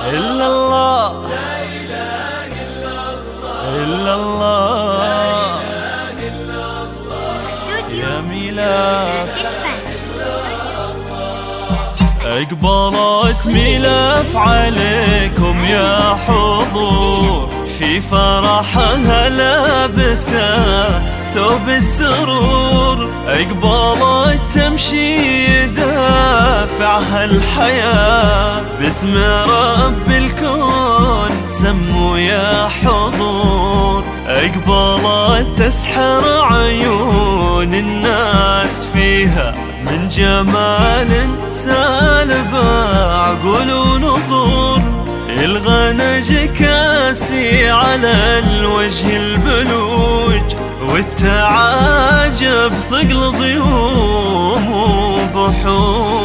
إلا الله، إلا الله، يا ميلاف أقبلت ميلاف عليكم يا حضور، في فرحها لابسة ثوب السرور. أقبلت تمشي يدافعها الحياة، باسم رب الكون سموا يا حضور. أقبلت تسحر عيون الناس فيها من جمال سالب عقول ونظور. الغنج كاسي على الوجه البلوج، والتعاجب ثقل ضيوم وبحور.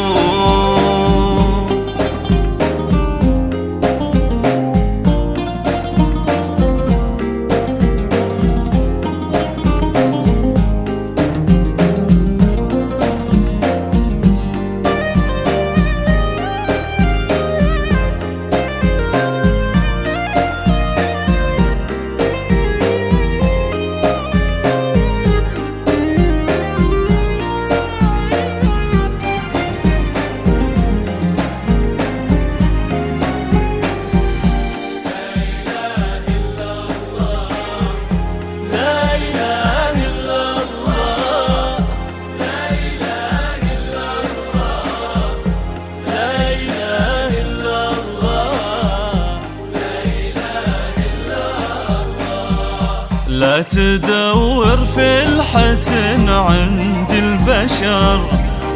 لا تدور في الحسن عند البشر،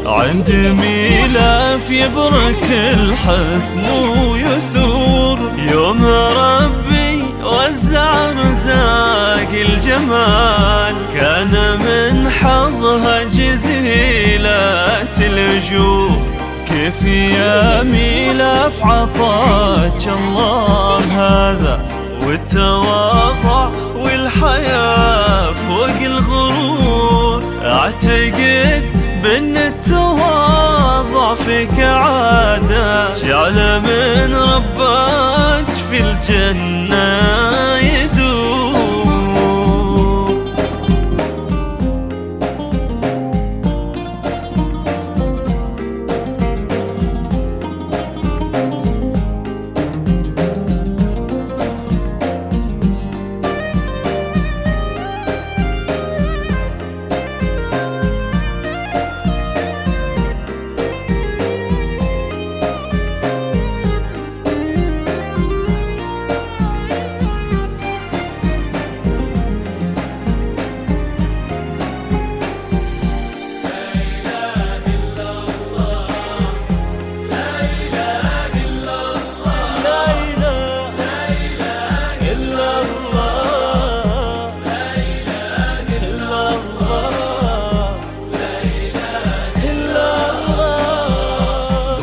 عند ميلاف يبرك الحسن ويثور. يوم ربي وزع رزاق الجمال، كان من حظها جزيلات الوجوه. كيف يا ميلاف عطاك الله هذا، والتواضع والحياة فوق الغرور. اعتقد بان التواضع فيك عادة، جعل من ربك في الجنة يدور.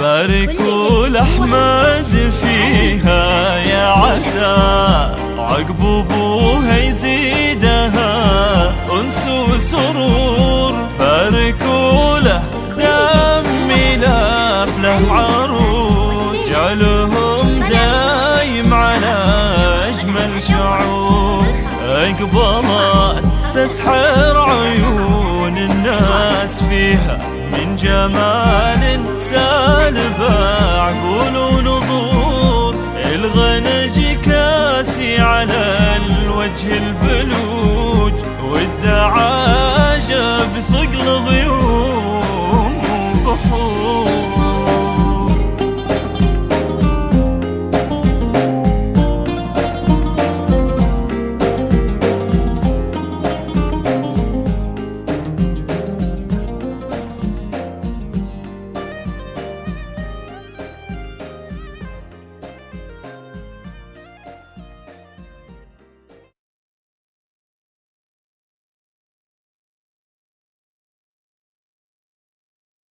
باركوا لأحمد فيها يا عسى، عقب أبوها يزيدها أنس وسرور. باركوا له دم ميلاف له عروس، جعلهم دايم على أجمل شعور. أقبلت تسحر عيون الناس فيها من جمال سالب عقول ونظور. الغنج كاسي على الوجه البلور.